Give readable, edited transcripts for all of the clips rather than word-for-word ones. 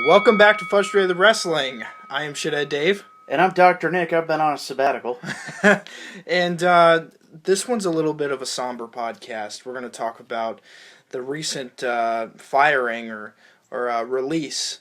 Welcome back to Frustrated Wrestling. I am Shithead Dave. And I'm Dr. Nick. I've been on a sabbatical. And this one's a little bit of a somber podcast. We're going to talk about the recent firing or release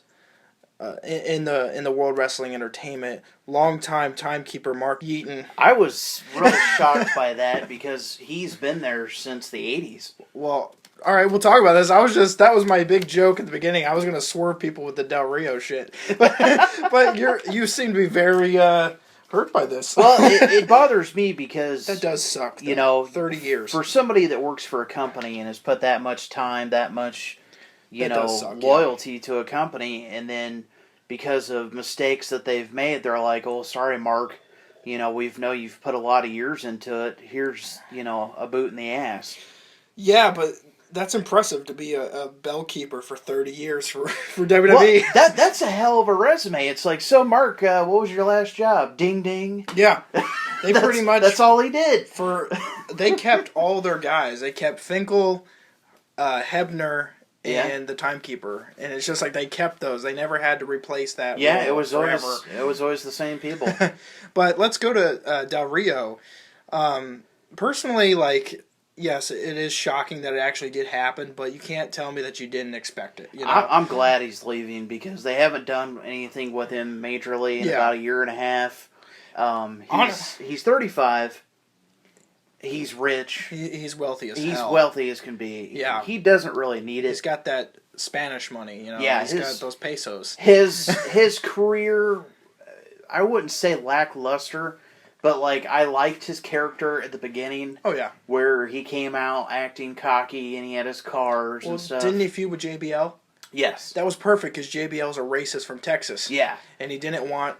in the World Wrestling Entertainment. Longtime timekeeper Mark Yeaton. I was really shocked by that because he's been there since the 80s. Well, all right, we'll talk about this. That was my big joke at the beginning. I was going to swerve people with the Del Rio shit. But you seem to be very hurt by this. Well, it bothers me because... That does suck, though. 30 years. For somebody that works for a company and has put that much time, that much, loyalty to a company, and then because of mistakes that they've made, they're like, oh, sorry, Mark, we know you've put a lot of years into it. Here's, a boot in the ass. Yeah, but... That's impressive to be a bell keeper for 30 years for WWE. Well, that's a hell of a resume. It's like, so Mark, what was your last job? Ding ding. Yeah, they pretty much. That's all he did. They kept all their guys. They kept Finkel, Hebner, and the timekeeper, and it's just like they kept those. They never had to replace that. Yeah, it was always the same people. But let's go to Del Rio. Personally, like. Yes, it is shocking that it actually did happen, but you can't tell me that you didn't expect it. I'm glad he's leaving because they haven't done anything with him majorly in about a year and a half. He's 35. He's rich. He's wealthy as hell. He's wealthy as can be. Yeah. He doesn't really need it. He's got that Spanish money, Yeah, he's got those pesos. His career, I wouldn't say lackluster. But, I liked his character at the beginning. Oh, yeah. Where he came out acting cocky and he had his cars and stuff. Didn't he feud with JBL? Yes. That was perfect because JBL's a racist from Texas. Yeah. And he didn't want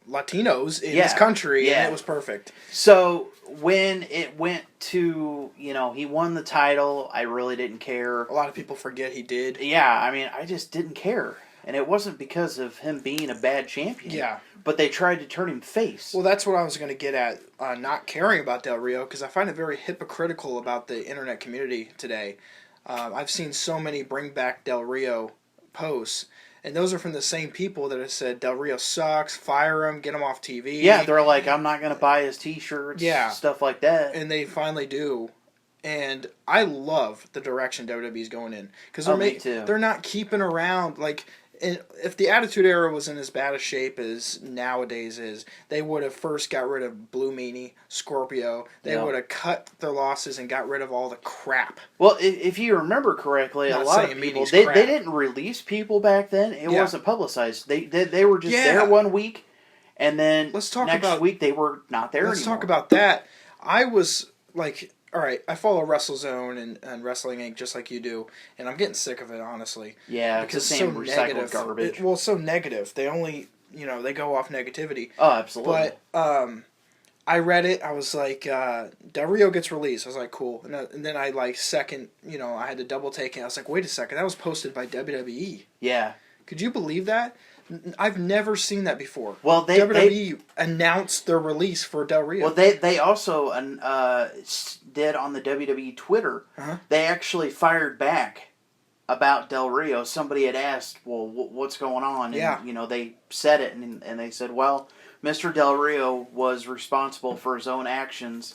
Latinos in his country, and it was perfect. So, when it went to, he won the title, I really didn't care. A lot of people forget he did. Yeah, I just didn't care. And it wasn't because of him being a bad champion. Yeah. But they tried to turn him face. Well, that's what I was going to get at, not caring about Del Rio, because I find it very hypocritical about the internet community today. I've seen so many bring back Del Rio posts, and those are from the same people that have said Del Rio sucks, fire him, get him off TV. Yeah, they're like, I'm not going to buy his t-shirts, stuff like that. And they finally do. And I love the direction WWE's going in. Because they're not keeping around, if the Attitude Era was in as bad a shape as nowadays is, they would have first got rid of Blue Meanie, Scorpio. They would have cut their losses and got rid of all the crap. Well, if you remember correctly, a lot of people, they didn't release people back then. It wasn't publicized. They were just there 1 week, and then next week they were not there anymore. Let's talk about that. I was all right, I follow WrestleZone and Wrestling Inc. just like you do, and I'm getting sick of it, honestly. Yeah, because it's so recycled garbage. So negative. They only, they go off negativity. Oh, absolutely. But I read it. I was like, Del Rio gets released. I was like, cool. And then I I had to double take it. I was like, wait a second, that was posted by WWE. Yeah. Could you believe that? I've never seen that before. Well, WWE announced their release for Del Rio. Well, they also did on the WWE Twitter. Uh-huh. They actually fired back about Del Rio. Somebody had asked, "Well, what's going on?" And, they said it, and they said, "Well, Mr. Del Rio was responsible for his own actions.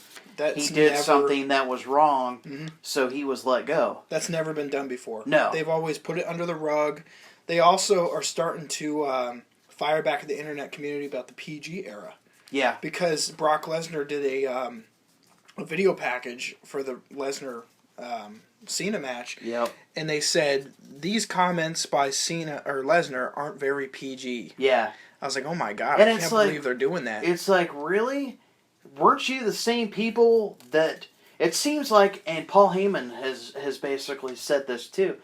He did something that was wrong, so he was let go." That's never been done before. No, they've always put it under the rug. They also are starting to fire back at the internet community about the PG era. Yeah. Because Brock Lesnar did a video package for the Lesnar Cena match. Yep. And they said, these comments by Cena or Lesnar aren't very PG. Yeah. I was like, oh my God, and I can't believe they're doing that. It's like, really? Weren't you the same people that... It seems like, and Paul Heyman has basically said this too,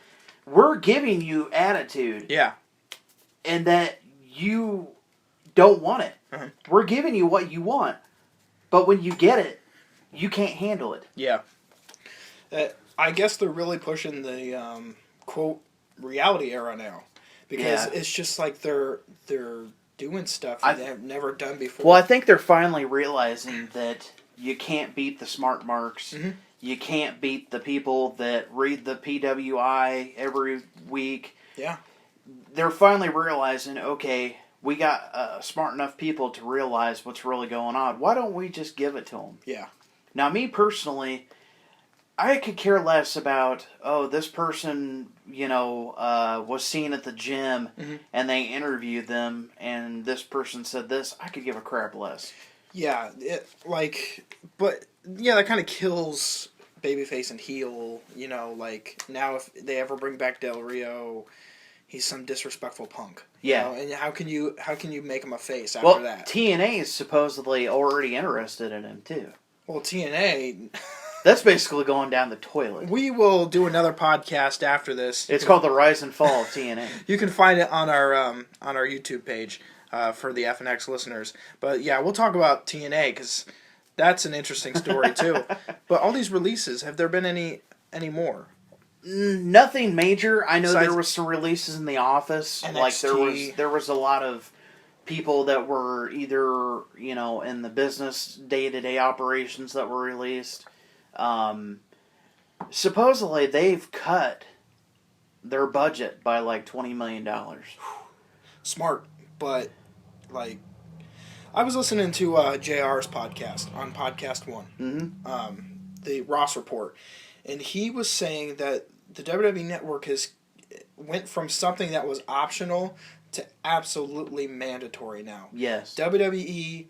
we're giving you attitude. Yeah. And that you don't want it. Uh-huh. We're giving you what you want. But when you get it, you can't handle it. Yeah. I guess they're really pushing the, quote, reality era now. Because it's just like they're doing stuff they have never done before. Well, I think they're finally realizing that you can't beat the smart marks. Mm-hmm. You can't beat the people that read the PWI every week. Yeah. they're finally realizing, okay, we got smart enough people to realize what's really going on. Why don't we just give it to them? Yeah. Now, me personally, I could care less about, this person, was seen at the gym and they interviewed them and this person said this. I could give a crap less. Yeah, but that kind of kills babyface and heel. Now if they ever bring back Del Rio, he's some disrespectful punk. Yeah. And how can you make him a face after that? TNA is supposedly already interested in him too. Well, TNA... That's basically going down the toilet. We will do another podcast after this. It's called The Rise and Fall of TNA. You can find it on our YouTube page for the FNX listeners. But yeah, we'll talk about TNA because that's an interesting story too. But all these releases, have there been any more? Nothing major. I know there was some releases in the office. NXT. Like there was a lot of people that were either in the business day-to-day operations that were released. Supposedly they've cut their budget by like $20 million. Smart, but I was listening to JR's podcast on Podcast One, the Ross Report, and he was saying that the WWE Network went from something that was optional to absolutely mandatory now. Yes, WWE.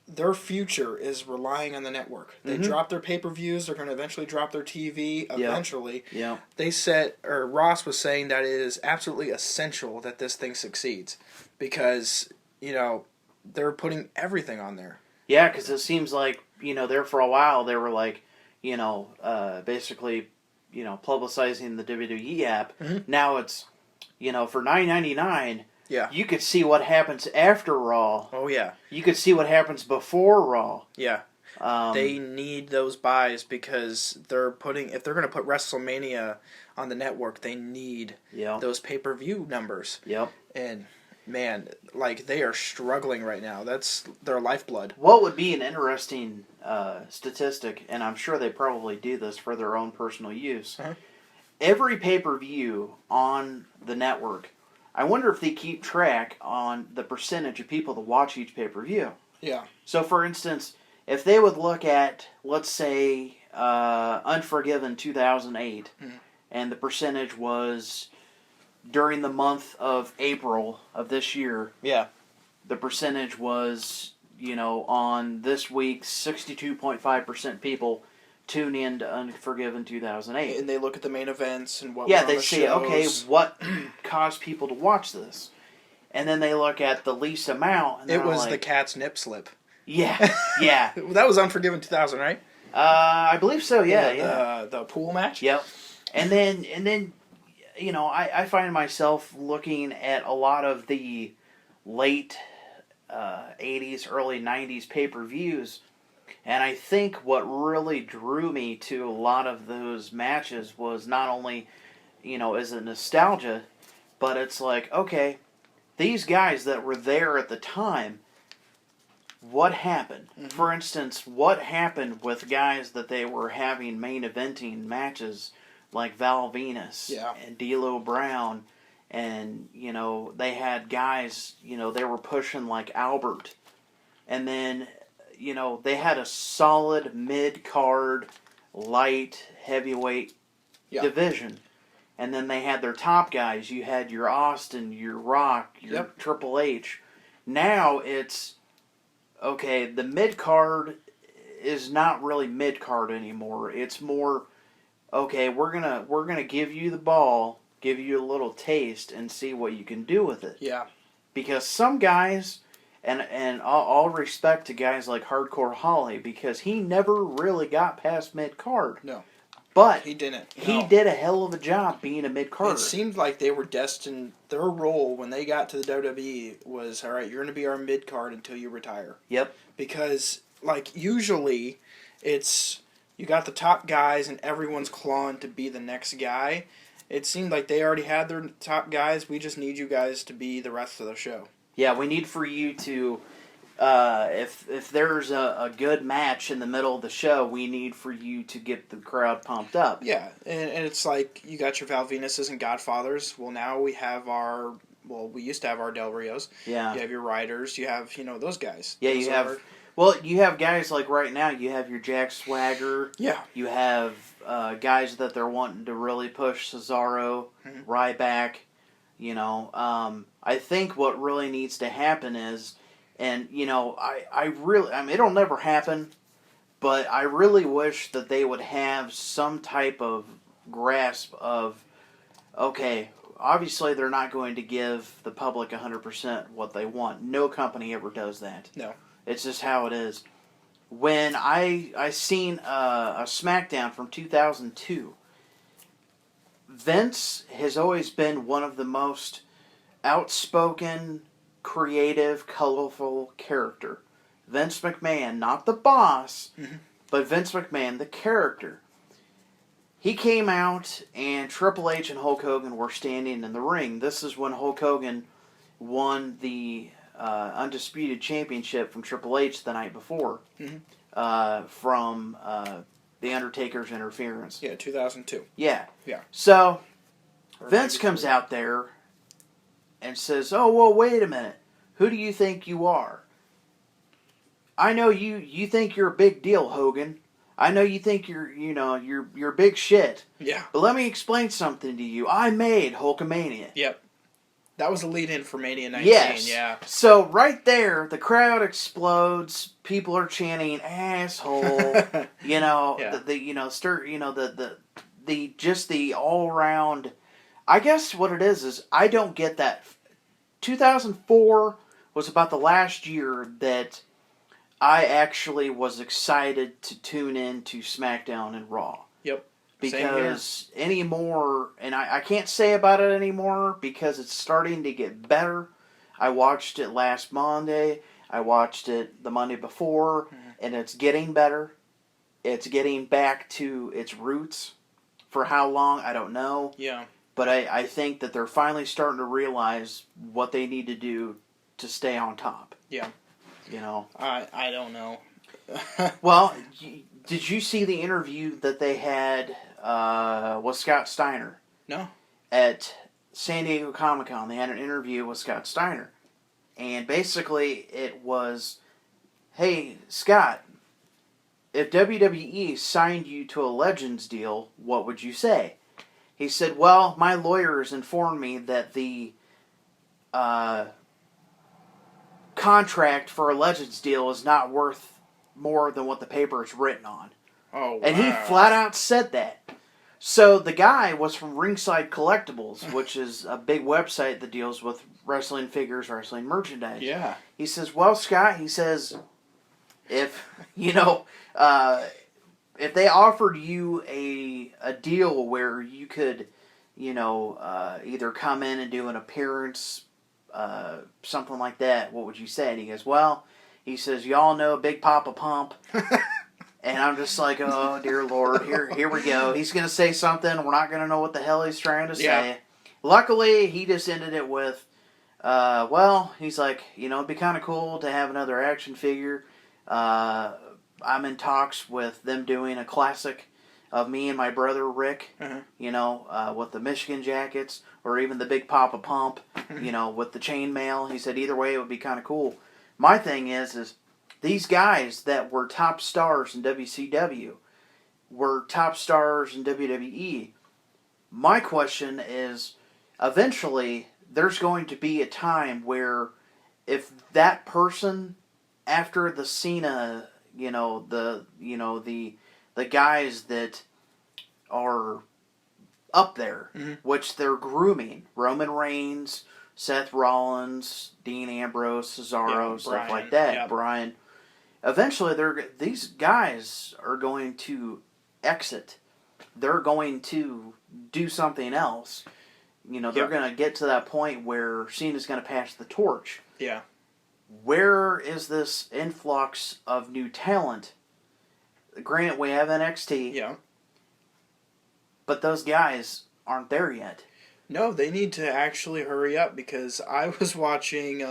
Their future is relying on the network. They drop their pay-per-views. They're going to eventually drop their TV. Eventually, yeah. They said, or Ross was saying that it is absolutely essential that this thing succeeds because they're putting everything on there. Yeah, because it seems like there for a while they were like basically publicizing the WWE app. Now it's for $9.99. Yeah. You could see what happens after Raw. Oh, yeah. You could see what happens before Raw. Yeah. They need those buys because if they're going to put WrestleMania on the network, they need those pay-per-view numbers. Yep. And, man, they are struggling right now. That's their lifeblood. What would be an interesting statistic, and I'm sure they probably do this for their own personal use, every pay-per-view on the network, I wonder if they keep track on the percentage of people that watch each pay-per-view. Yeah. So, for instance, if they would look at, let's say, Unforgiven 2008, and the percentage was during the month of April of this year, the percentage was, on this week's 62.5% people tune in to Unforgiven 2008. And they look at the main events and what was on they the say, shows. okay, what caused people to watch this? And then they look at the least amount. And it was the cat's nip slip. Yeah, yeah. That was Unforgiven 2000, right? I believe so, yeah. The pool match? Yep. And then I find myself looking at a lot of the late 80s, early 90s pay-per-views. And I think what really drew me to a lot of those matches was not only, as a nostalgia, but it's like, okay, these guys that were there at the time, what happened? For instance, what happened with guys that they were having main eventing matches like Val Venus and D'Lo Brown, and, they had guys, they were pushing like Albert, and then they had a solid mid-card, light, heavyweight division. And then they had their top guys. You had your Austin, your Rock, your Triple H. Now it's, okay, the mid-card is not really mid-card anymore. It's more, okay, we're gonna give you the ball, give you a little taste, and see what you can do with it. Yeah. Because some guys... And all respect to guys like Hardcore Holly, because he never really got past mid-card. No. But he didn't. He did a hell of a job being a mid-carder. It seemed like they were destined, their role when they got to the WWE was, all right, you're going to be our mid-card until you retire. Yep. Because, usually it's, you got the top guys and everyone's clawing to be the next guy. It seemed like they already had their top guys. We just need you guys to be the rest of the show. Yeah, we need for you to If there's a good match in the middle of the show, we need for you to get the crowd pumped up. Yeah, and it's like you got your Val Venuses and Godfathers. Well, now we have our. Well, we used to have our Del Rios. Yeah. You have your Riders. You have those guys. Yeah, those you have. Well, you have guys like right now. You have your Jack Swagger. Yeah. You have guys that they're wanting to really push. Cesaro, Ryback. I think what really needs to happen is, and I really, it'll never happen, but I really wish that they would have some type of grasp of, okay, obviously they're not going to give the public 100% what they want. No company ever does that. No. It's just how it is. When I seen a SmackDown from 2002, Vince has always been one of the most outspoken, creative, colorful character. Vince McMahon, not the boss, but Vince McMahon, the character. He came out and Triple H and Hulk Hogan were standing in the ring. This is when Hulk Hogan won the Undisputed Championship from Triple H the night before from The Undertaker's interference. Yeah, 2002. Yeah. Yeah. So, Vince comes out there and says, "Oh, well, wait a minute. Who do you think you are? I know you think you're a big deal, Hogan. I know you think you're big shit. Yeah. But let me explain something to you. I made Hulkamania." Yep. That was the lead-in for Mania 19. Yes. Yeah. So right there, the crowd explodes. People are chanting "asshole." Yeah. The all around. I guess what it is I don't get that. 2004 was about the last year that I actually was excited to tune in to SmackDown and Raw. Yep. Because anymore, and I can't say about it anymore because it's starting to get better. I watched it last Monday. I watched it the Monday before, and it's getting better. It's getting back to its roots. For how long, I don't know. Yeah. But I think that they're finally starting to realize what they need to do to stay on top. Yeah. I don't know. Well, did you see the interview that they had with Scott Steiner? No. At San Diego Comic-Con, they had an interview with Scott Steiner. And basically it was, "Hey, Scott, if WWE signed you to a Legends deal, what would you say?" He said, "Well, my lawyers informed me that the contract for a Legends deal is not worth more than what the paper is written on." Oh, wow. And he flat out said that. So the guy was from Ringside Collectibles, which is a big website that deals with wrestling figures, wrestling merchandise. Yeah. He says, "Well, Scott," he says, if they offered you a deal where you could, either come in and do an appearance, something like that, what would you say?" And he goes, "Well," he says, "y'all know Big Papa Pump." And I'm just like, oh, dear Lord, here we go. He's going to say something. We're not going to know what the hell he's trying to say. Yeah. Luckily, he just ended it with, he's like, it'd be kind of cool to have another action figure. I'm in talks with them doing a classic of me and my brother Rick, with the Michigan jackets, or even the Big Papa Pump, with the chainmail. He said either way it would be kind of cool. My thing is these guys that were top stars in WCW were top stars in WWE. My question is, eventually there's going to be a time where if that person, after the Cena, the guys that are up there, which they're grooming, Roman Reigns, Seth Rollins, Dean Ambrose, Cesaro, stuff like that, Bryan. Eventually, these guys are going to exit. They're going to do something else. They're going to get to that point where Cena's going to pass the torch. Yeah. Where is this influx of new talent? Granted, we have NXT. Yeah. But those guys aren't there yet. No, they need to actually hurry up because I was watching,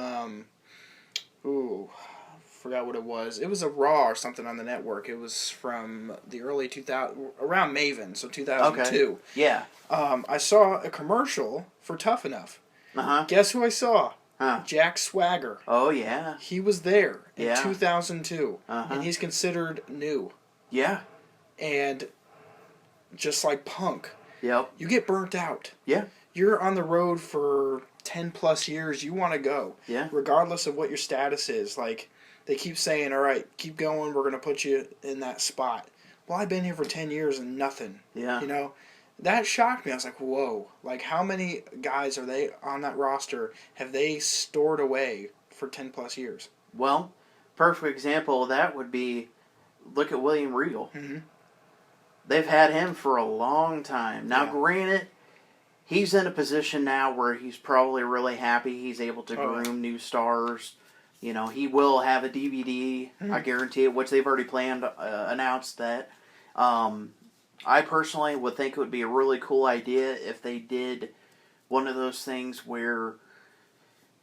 forgot what it was. It was a Raw or something on the network. It was from the early 2000, around Maven, so 2002. Okay. Yeah. I saw a commercial for Tough Enough. Uh-huh. Guess who I saw? Huh. Jack Swagger. Oh, yeah. He was there in 2002, and he's considered new. Yeah. And just like Punk, yep, you get burnt out. Yeah. You're on the road for 10 plus years. You want to go. Yeah. Regardless of what your status is. Like, they keep saying, all right, keep going. We're going to put you in that spot. Well, I've been here for 10 years and nothing. Yeah. You know? That shocked me. I was like, whoa. Like, how many guys are they on that roster have they stored away for 10 plus years? Well, perfect example of that would be, look at William Regal. Mm-hmm. They've had him for a long time. Now, granted, he's in a position now where he's probably really happy. He's able to groom new stars. You know, he will have a DVD, I guarantee it, which they've already announced that. I personally would think it would be a really cool idea if they did one of those things where,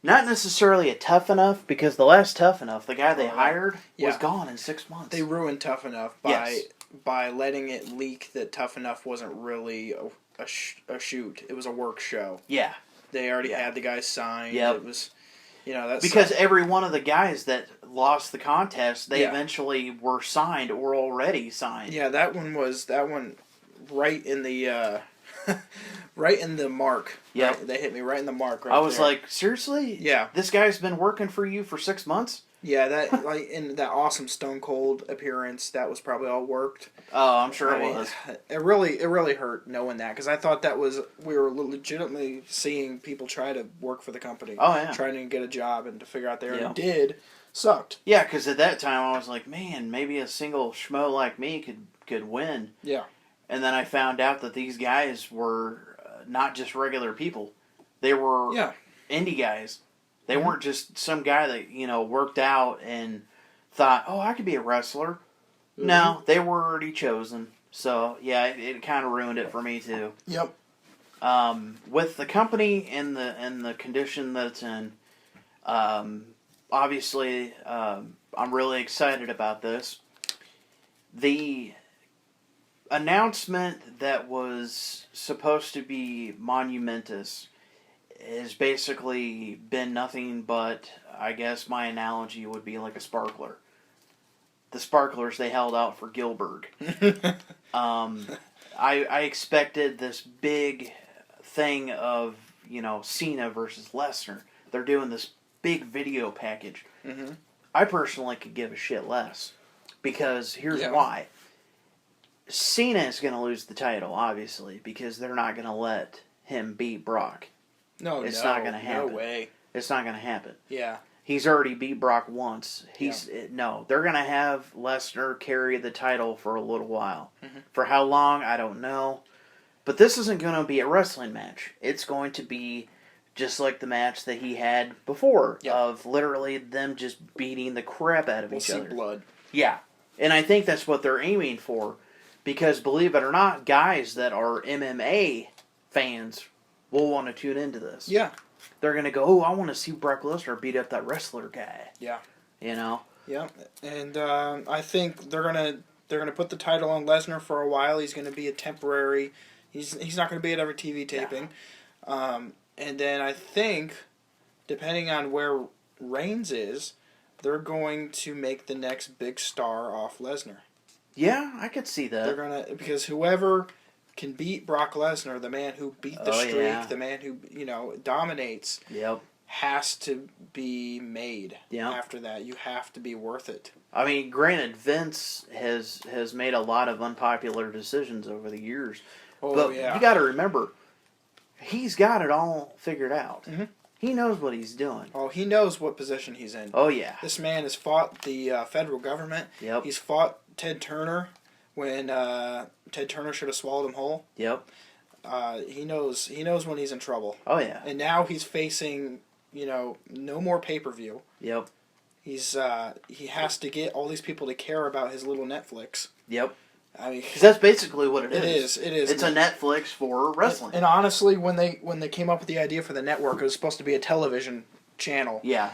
not necessarily a Tough Enough, because the last Tough Enough, the guy they hired, was gone in 6 months. They ruined Tough Enough by letting it leak that Tough Enough wasn't really a shoot. It was a work show. Yeah. They already had the guys signed. Yep. It was, that's because every one of the guys that lost the contest, they eventually were signed or already signed. Yeah, that one right in the right in the mark. Yeah, right, they hit me right in the mark. Right I was there. like, seriously? Yeah, this guy's been working for you for 6 months. Yeah, that like in that awesome Stone Cold appearance, that was probably all worked. Oh, I'm sure it was. It really hurt knowing that, because I thought we were legitimately seeing people try to work for the company. Oh yeah, trying to get a job and to figure out they already did. Sucked. Yeah, because at that time I was like, man, maybe a single schmo like me could win. Yeah. And then I found out that these guys were not just regular people; they were indie guys. They weren't just some guy that, worked out and thought, oh, I could be a wrestler. Mm-hmm. No, they were already chosen. So, yeah, it kind of ruined it for me, too. Yep. With the company and the condition that it's in, obviously, I'm really excited about this. The announcement that was supposed to be monumentous has basically been nothing but, I guess my analogy would be like a sparkler. The sparklers they held out for Gilbert. I expected this big thing of, Cena versus Lesnar. They're doing this big video package. Mm-hmm. I personally could give a shit less. Because here's why. Cena is going to lose the title, obviously, because they're not going to let him beat Brock. It's not going to happen. No way. It's not going to happen. Yeah. He's already beat Brock once. No, they're going to have Lesnar carry the title for a little while. Mm-hmm. For how long, I don't know. But this isn't going to be a wrestling match. It's going to be just like the match that he had before, of literally them just beating the crap out of each other. We'll see blood. Yeah. And I think that's what they're aiming for. Because believe it or not, guys that are MMA fans will want to tune into this. Yeah. They're going to go, oh, I want to see Brock Lesnar beat up that wrestler guy. Yeah. Yeah, and I think they're gonna put the title on Lesnar for a while. He's going to be a temporary. He's not going to be at every TV taping. Yeah. And then I think, depending on where Reigns is, they're going to make the next big star off Lesnar. Yeah, I could see that. Because whoever can beat Brock Lesnar, the man who beat the streak, the man who dominates, has to be made. After that, you have to be worth it. I mean, granted, Vince has made a lot of unpopular decisions over the years, but you got to remember, he's got it all figured out. Mm-hmm. He knows what he's doing. Oh, he knows what position he's in. Oh yeah, this man has fought the federal government. Yep, he's fought Ted Turner when Ted Turner should have swallowed him whole. Yep. He knows when he's in trouble. Oh yeah. And now he's facing, no more pay-per-view. Yep. He has to get all these people to care about his little Netflix. Yep. I mean, because that's basically what it is. It is. It's a Netflix for wrestling. And honestly, when they came up with the idea for the network, it was supposed to be a television channel. Yeah.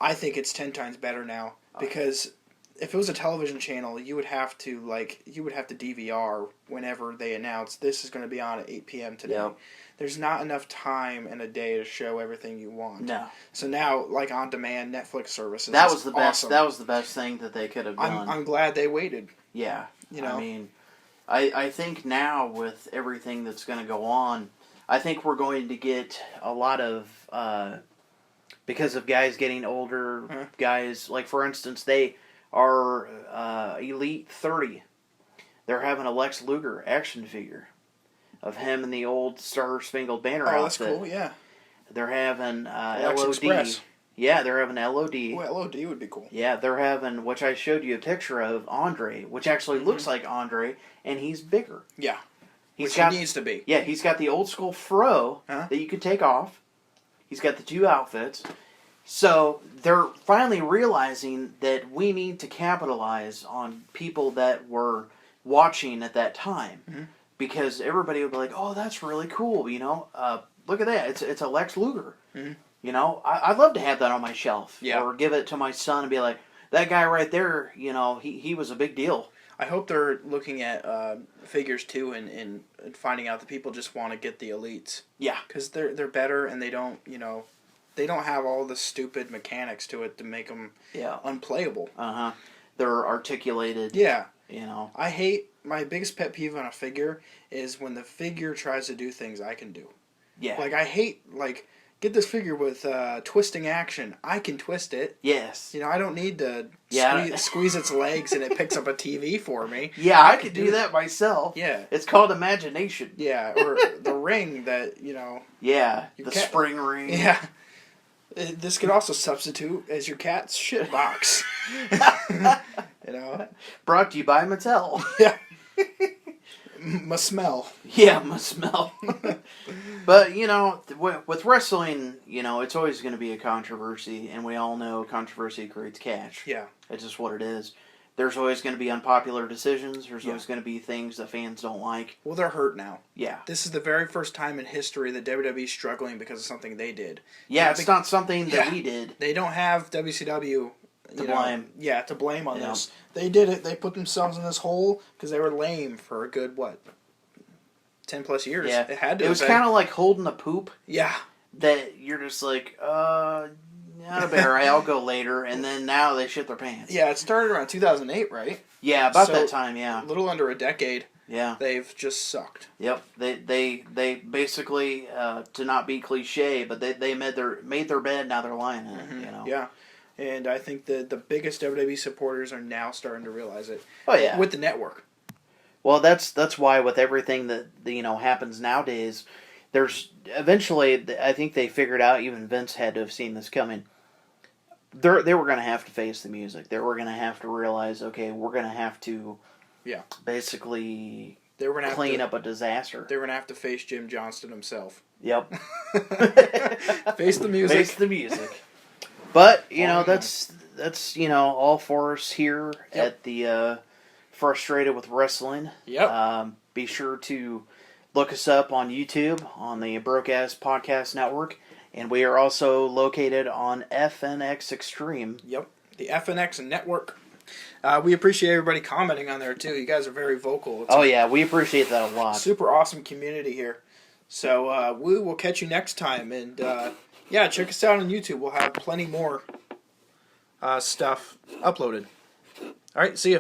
I think it's 10 times better now. because if it was a television channel, you would have to DVR whenever they announce this is going to be on at 8 p.m. today. Yep. There's not enough time in a day to show everything you want. No. So now, like on demand Netflix services, that was the best. Awesome. That was the best thing that they could have done. I'm glad they waited. Yeah. I mean, I think now with everything that's going to go on, I think we're going to get a lot of because of guys getting older, guys like for instance they are Elite 30. They're having a Lex Luger action figure of him in the old Star Spangled Banner outfit. That's cool, yeah. They're having LOD. Express. Yeah, they're having LOD. Well, LOD would be cool. Yeah, they're having, which I showed you a picture of, Andre, which actually looks like Andre, and he's bigger. Yeah, he needs to be. Yeah, he's got the old school fro that you could take off. He's got the two outfits. So they're finally realizing that we need to capitalize on people that were watching at that time. Mm-hmm. Because everybody would be like, oh, that's really cool, look at that, it's a Lex Luger. Mm-hmm. I'd love to have that on my shelf. Yeah. Or give it to my son and be like, that guy right there, he was a big deal. I hope they're looking at figures too and finding out that people just want to get the elites. Yeah. Because they're better and they don't, they don't have all the stupid mechanics to it to make them unplayable. Uh-huh. They're articulated. Yeah. I hate, my biggest pet peeve on a figure is when the figure tries to do things I can do. Yeah. Like, I hate, get this figure with twisting action. I can twist it. Yes. I don't need to squeeze its legs and it picks up a TV for me. Yeah, I could do that myself. Yeah. It's called imagination. Yeah, or the ring that, Yeah, the spring ring. Yeah. This could also substitute as your cat's shit box. Brought to you by Mattel. Yeah. Must smell. Yeah, must smell. But, with wrestling, it's always going to be a controversy, and we all know controversy creates cash. Yeah. It's just what it is. There's always going to be unpopular decisions. There's always going to be things that fans don't like. Well, they're hurt now. Yeah. This is the very first time in history that WWE's struggling because of something they did. Yeah, it's not something that we did. They don't have WCW to blame. Yeah, to blame on this. They did it. They put themselves in this hole because they were lame for a good, 10 plus years. Yeah. It had to. It was kind of like holding a poop. Yeah. That you're just like, not a bear. I'll go later. And then now they shit their pants. Yeah, it started around 2008, right? Yeah, about that time, yeah. A little under a decade. Yeah. They've just sucked. Yep. They basically, to not be cliche, but they made their bed, now they're lying in it, Yeah. And I think the biggest WWE supporters are now starting to realize it. Oh, yeah. With the network. Well, that's why with everything that happens nowadays, there's eventually, I think they figured out, even Vince had to have seen this coming. They were going to have to face the music. They were going to have to realize, okay, we're going to have to basically clean up a disaster. They were going to have to face Jim Johnston himself. Yep. Face the music. Face the music. But, that's all for us here at the Frustrated with Wrestling. Yep. Be sure to look us up on YouTube on the Broke Ass Podcast Network. And we are also located on FNX Extreme. Yep, the FNX Network. We appreciate everybody commenting on there, too. You guys are very vocal. Yeah, we appreciate that a lot. Super awesome community here. So we will catch you next time. And, check us out on YouTube. We'll have plenty more stuff uploaded. All right, see ya.